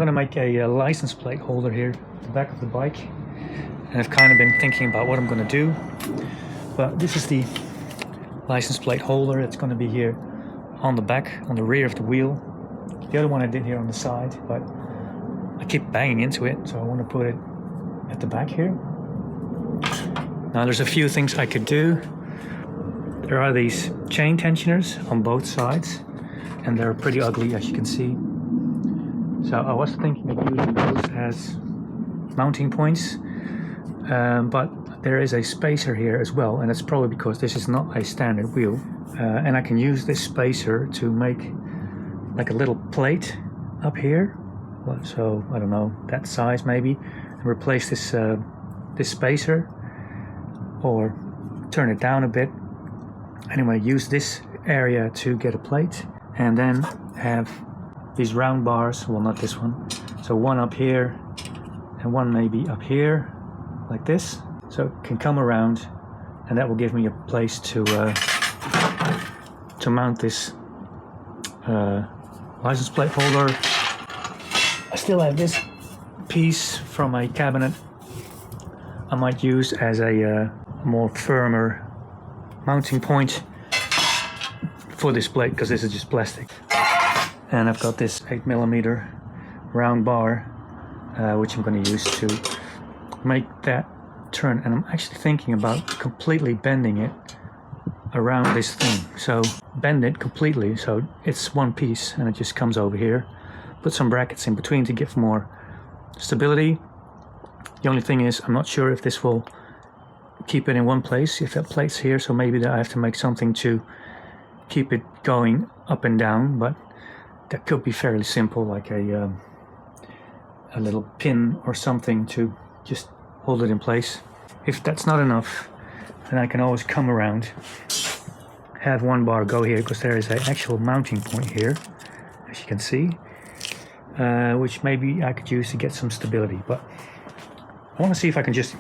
going to make a license plate holder here at the back of the bike, and I've kind of been thinking about what I'm going to do. But this is the license plate holder. It's going to be here on the back, on the rear of the wheel. The other one I did here on the side, but I keep banging into it, so I want to put it at the back here. Now there's a few things I could do. There are these chain tensioners on both sides, and they're pretty ugly, as you can see. So I was thinking of using those as mounting points, but there is a spacer here as well, and it's probably because this is not a standard wheel. And I can use this spacer to make like a little plate up here. So I don't know, that size maybe, and replace this this spacer, or turn it down a bit. Anyway, use this area to get a plate, and then have these round bars. Well, not this one. So one up here and one maybe up here, like this. So it can come around, and that will give me a place to mount this license plate holder. I still have this piece from a cabinet I might use as a more firmer mounting point for this plate, because this is just plastic. And I've got this 8mm round bar, which I'm going to use to make that turn. And I'm actually thinking about completely bending it around this thing. So bend it completely so it's one piece and it just comes over here. Put some brackets in between to give more stability. The only thing is, I'm not sure if this will keep it in one place, if that plate's here, so maybe that I have to make something to keep it going up and down, but that could be fairly simple, like a little pin or something to just hold it in place. If that's not enough, then I can always come around, have one bar go here, because there is an actual mounting point here, as you can see, which maybe I could use to get some stability. But I want to see if I can just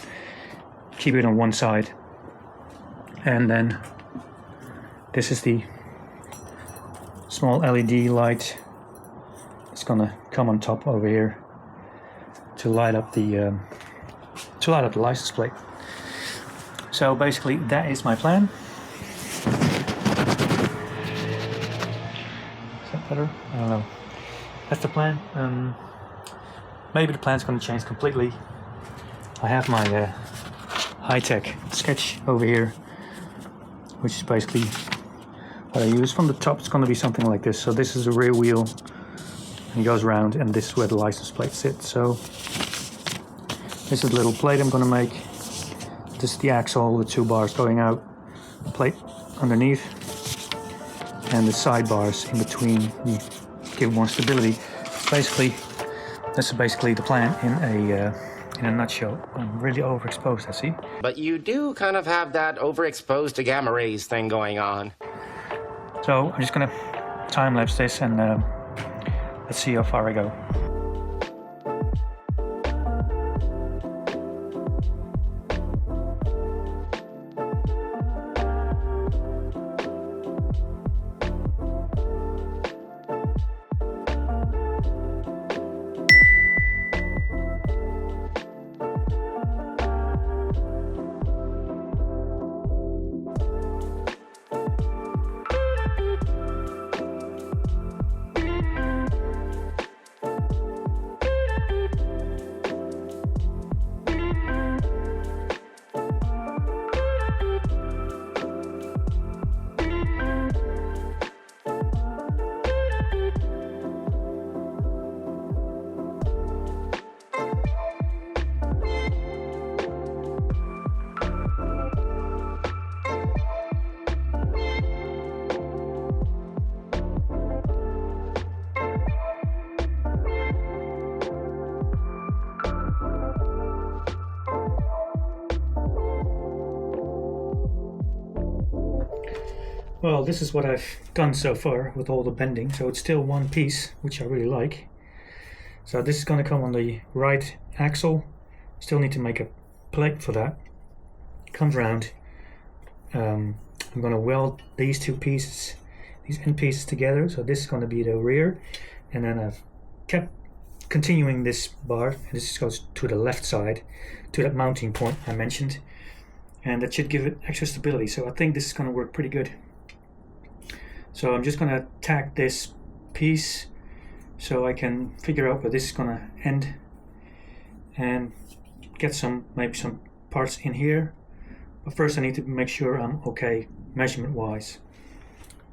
keep it on one side, and then this is the small LED light. It's gonna come on top over here to light up the license plate. So basically, that is my plan. Is that better? I don't know. That's the plan. Maybe the plan's going to change completely. I have my high-tech sketch over here, which is basically what I use. From the top, it's going to be something like this. So this is the rear wheel, and it goes around, and this is where the license plate sits. So this is the little plate I'm going to make. This is the axle with two bars going out, plate underneath, and the side bars in between to give more stability. Basically, that's basically the plan in a nutshell. I'm really overexposed, I see. But you do kind of have that overexposed to gamma rays thing going on. So I'm just gonna time lapse this, and let's see how far I go. Well, this is what I've done so far with all the bending. So it's still one piece, which I really like. So this is going to come on the right axle. Still need to make a plate for that. Comes round. I'm going to weld these two pieces, these end pieces together. So this is going to be the rear, and then I've kept continuing this bar, and this goes to the left side, to that mounting point I mentioned, and that should give it extra stability. So I think this is going to work pretty good. So I'm just going to tack this piece so I can figure out where this is going to end, and get maybe some parts in here. But first I need to make sure I'm okay measurement wise,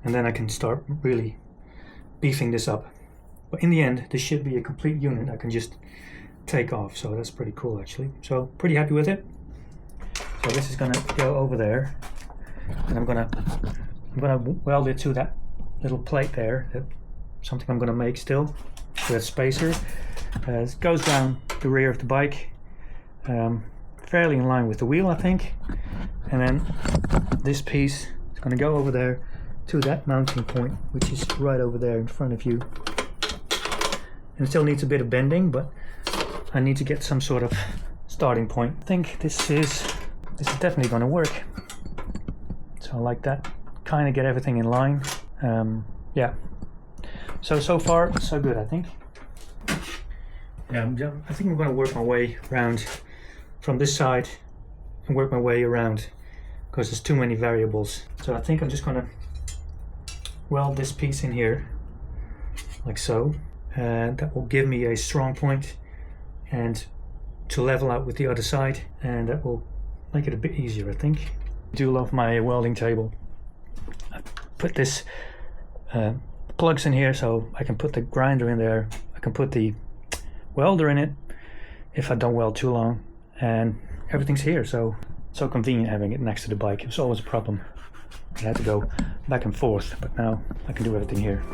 and then I can start really beefing this up. But in the end, this should be a complete unit I can just take off, so that's pretty cool actually. So pretty happy with it. So this is gonna go over there, and I'm gonna weld it to that little plate there. Something I'm gonna make still, to that spacer. It goes down the rear of the bike, fairly in line with the wheel, I think. And then this piece is gonna go over there to that mounting point, which is right over there in front of you. And it still needs a bit of bending, but I need to get some sort of starting point. I think this is definitely going to work. So I like that. Kind of get everything in line. Yeah. So far so good, I think. Yeah, I think I'm going to work my way around from this side and work my way around, because there's too many variables. So I think I'm just going to weld this piece in here, like so. And that will give me a strong point and to level out with the other side, and that will make it a bit easier, I think. I do love my welding table. I put this plugs in here so I can put the grinder in there. I can put the welder in it if I don't weld too long, and everything's here. So convenient having it next to the bike. It was always a problem. I had to go back and forth, but now I can do everything here.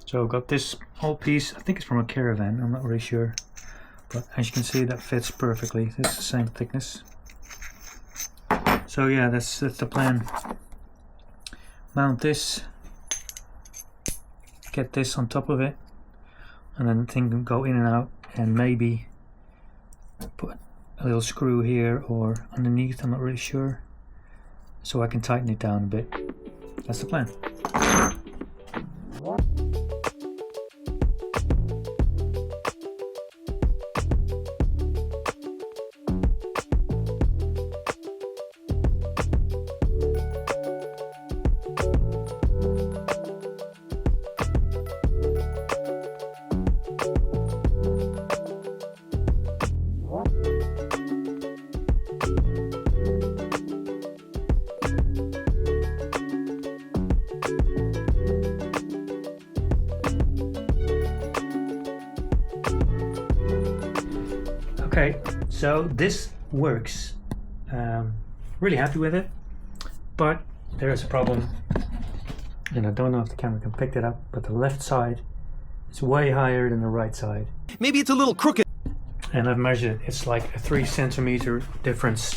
So I've got this whole piece, I think it's from a Caravan, I'm not really sure. But as you can see, that fits perfectly. It's the same thickness. So yeah, that's the plan. Mount this, get this on top of it, and then the thing can go in and out, and maybe put a little screw here or underneath, I'm not really sure, so I can tighten it down a bit. That's the plan. Okay, so this works. Really happy with it, but there is a problem, and I don't know if the camera can pick it up, but the left side is way higher than the right side. Maybe it's a little crooked. And I've measured it, it's like a 3 centimeter difference.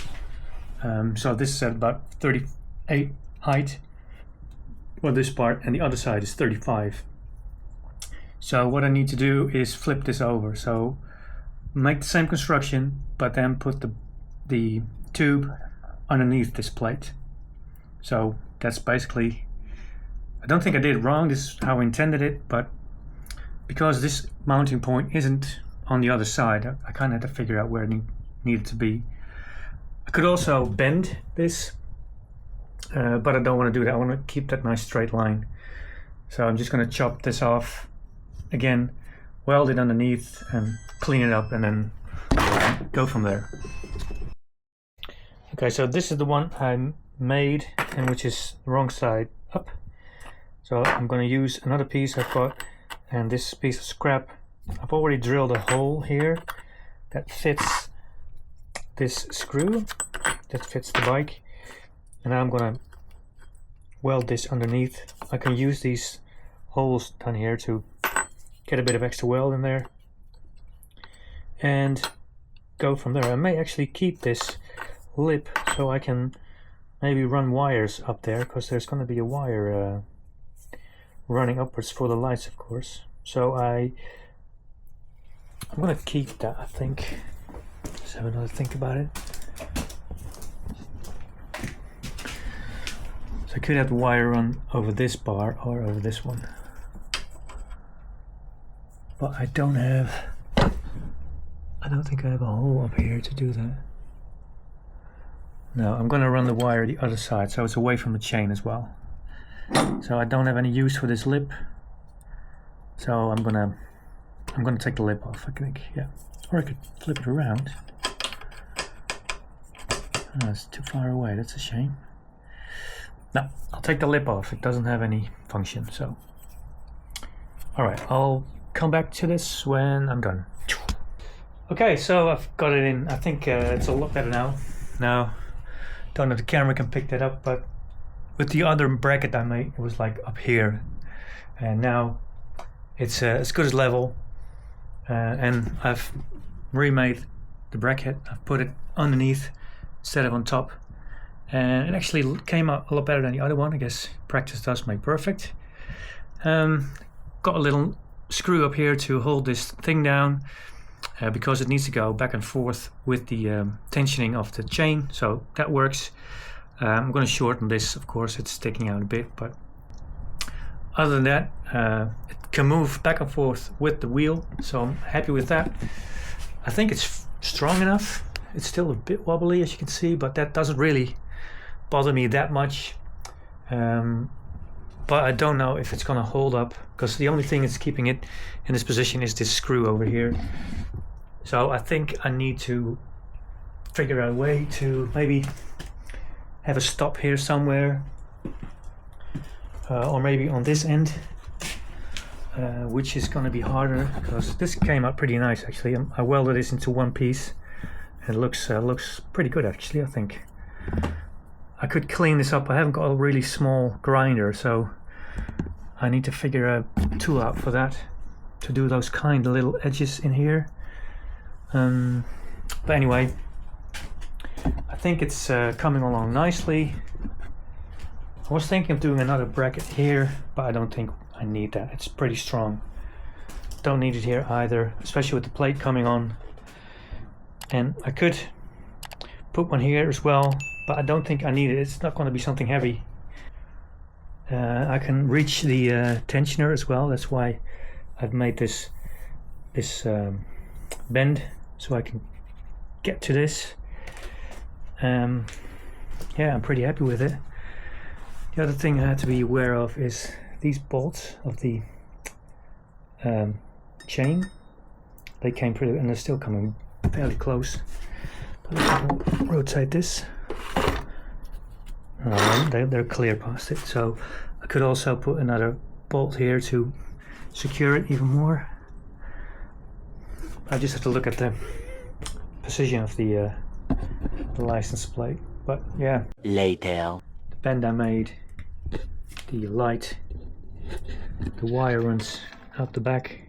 So this is at about 38 height, well, this part, and the other side is 35. So what I need to do is flip this over. So make the same construction, but then put the tube underneath this plate. So that's basically, I don't think I did it wrong, this is how I intended it, but because this mounting point isn't on the other side, I kind of had to figure out where it needed to be. I could also bend this, but I don't want to do that. I want to keep that nice straight line. So I'm just going to chop this off again, weld it underneath and clean it up, and then go from there. Okay, so this is the one I made, and which is the wrong side up. So I'm going to use another piece I've got, and this piece of scrap. I've already drilled a hole here that fits this screw, that fits the bike, and now I'm going to weld this underneath. I can use these holes down here to get a bit of extra weld in there and go from there. I may actually keep this lip so I can maybe run wires up there, because there's going to be a wire running upwards for the lights, of course. So I'm going to keep that, I think. Let's have another think about it. So I could have the wire run over this bar or over this one, but I don't think I have a hole up here to do that. No, I'm going to run the wire the other side, so it's away from the chain as well. So I don't have any use for this lip, so I'm gonna take the lip off, I think. Yeah, or I could flip it around. Oh, it's too far away, that's a shame. No, I'll take the lip off, it doesn't have any function. So alright, I'll come back to this when I'm done. Okay, so I've got it in. I think it's a lot better now. Now, don't know if the camera can pick that up, but with the other bracket I made, it was like up here, and now it's as good as level. And I've remade the bracket. I've put it underneath instead of on top, and it actually came out a lot better than the other one. I guess practice does make perfect. Got a little screw up here to hold this thing down, because it needs to go back and forth with the tensioning of the chain, so that works. I'm going to shorten this, of course, it's sticking out a bit, but other than that, it can move back and forth with the wheel, so I'm happy with that. I think it's strong enough. It's still a bit wobbly, as you can see, but that doesn't really bother me that much. But I don't know if it's going to hold up, because the only thing that's keeping it in this position is this screw over here. So I think I need to figure out a way to maybe have a stop here somewhere, or maybe on this end, which is going to be harder, because this came out pretty nice actually. I welded this into one piece, and it looks pretty good actually. I think I could clean this up. I haven't got a really small grinder, so I need to figure a tool out for that, to do those kind of little edges in here. But anyway, I think it's coming along nicely. I was thinking of doing another bracket here, but I don't think I need that. It's pretty strong. Don't need it here either, especially with the plate coming on. And I could put one here as well, but I don't think I need it. It's not going to be something heavy. I can reach the tensioner as well. That's why I've made this bend, so I can get to this. Yeah, I'm pretty happy with it. The other thing I had to be aware of is these bolts of the chain. They came pretty, and they're still coming fairly close. But I'll rotate this. They're clear past it, so I could also put another bolt here to secure it even more. I just have to look at the position of the license plate. But yeah, Later. the bend I made, the light, the wire runs out the back.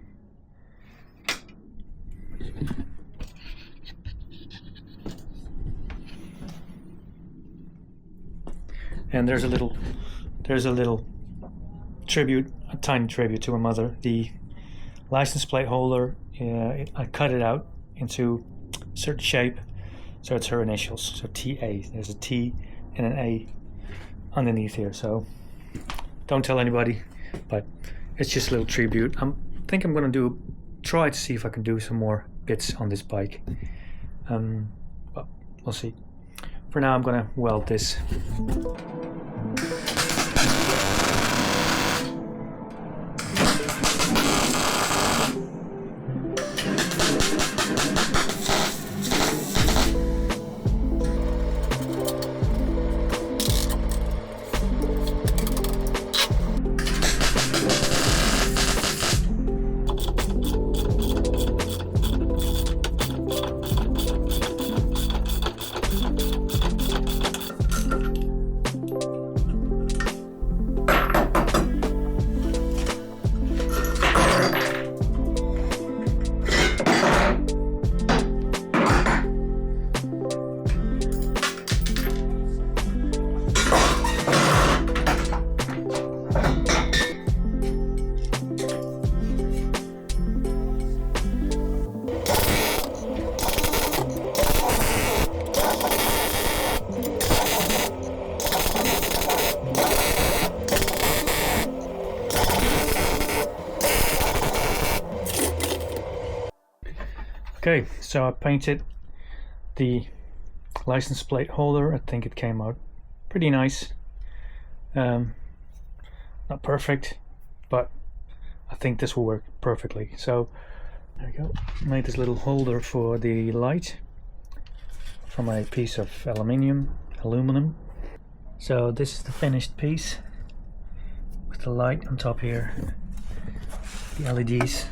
And there's a little tribute, a tiny tribute to my mother. The license plate holder, I cut it out into a certain shape, so it's her initials, so TA. There's a T and an A underneath here, so don't tell anybody, but it's just a little tribute. I think I'm gonna try to see if I can do some more bits on this bike. But we'll see. For now, I'm gonna weld this. Okay, so I painted the license plate holder. I think it came out pretty nice. Not perfect, but I think this will work perfectly. So there we go. Made this little holder for the light from a piece of aluminum. So this is the finished piece with the light on top here, the LEDs,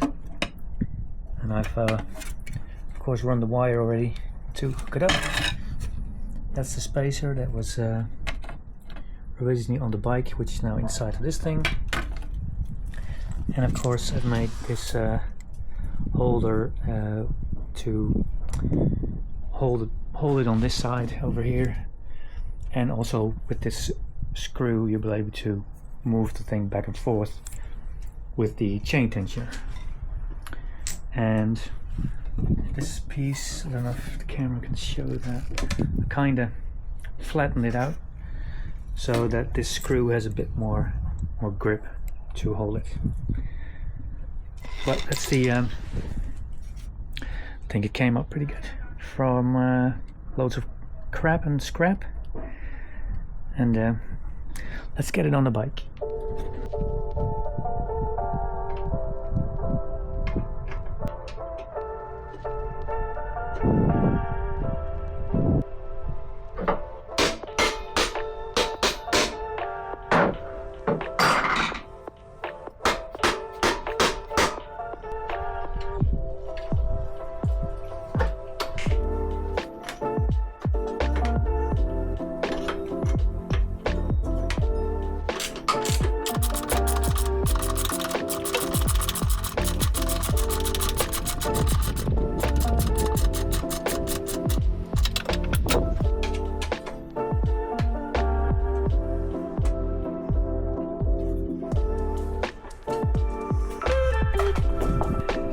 and I've of course run the wire already to hook it up. That's the spacer that was originally on the bike, which is now inside of this thing. And of course I've made this holder to hold it on this side over here, and also with this screw you'll be able to move the thing back and forth with the chain tensioner. And this piece, I don't know if the camera can show that, I kinda flattened it out so that this screw has a bit more grip to hold it. But that's the I think it came up pretty good from loads of crap and scrap, and let's get it on the bike.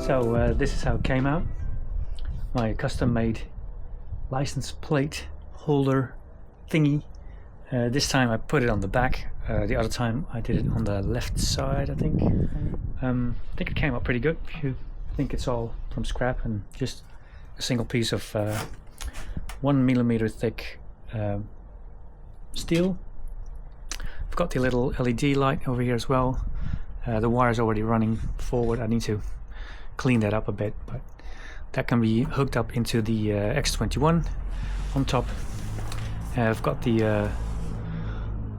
So this is how it came out. My custom made license plate holder thingy. This time I put it on the back. The other time I did it on the left side, I think. I think it came out pretty good. If you think it's all from scrap and just a single piece of 1 millimeter thick steel. I've got the little LED light over here as well. The wire is already running forward. I need to clean that up a bit, but that can be hooked up into the X21 on top. I've got the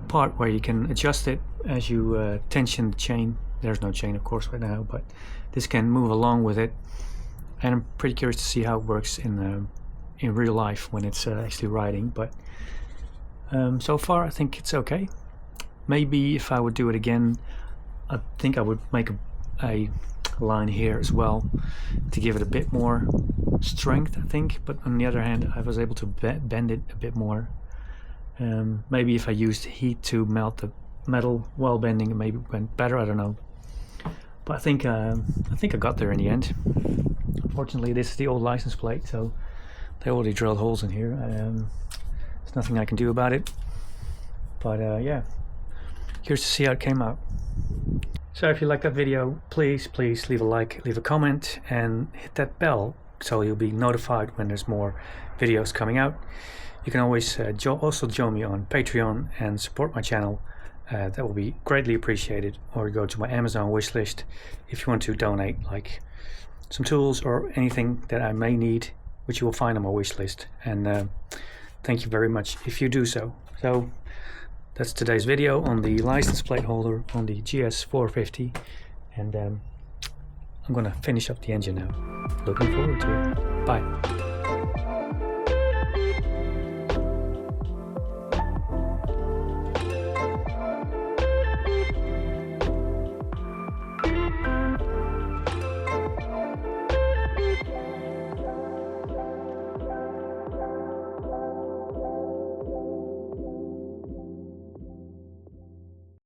part where you can adjust it as you tension the chain. There's no chain of course right now, but this can move along with it, and I'm pretty curious to see how it works in in real life when it's actually riding, but so far I think it's okay. Maybe if I would do it again, I think I would make a line here as well to give it a bit more strength, I think. But on the other hand, I was able to bend it a bit more. Maybe if I used heat to melt the metal while bending, it maybe went better. I don't know. But I think I got there in the end. Unfortunately, this is the old license plate, so they already drilled holes in here. There's nothing I can do about it. But yeah, here's to see how it came out. So if you like that video, please leave a like, leave a comment, and hit that bell so you'll be notified when there's more videos coming out. You can always also join me on Patreon and support my channel. That will be greatly appreciated. Or go to my Amazon wishlist if you want to donate, like some tools or anything that I may need, which you will find on my wishlist. And thank you very much if you do so. So that's today's video on the license plate holder on the GS450, and I'm gonna finish up the engine now. Looking forward to it. Bye.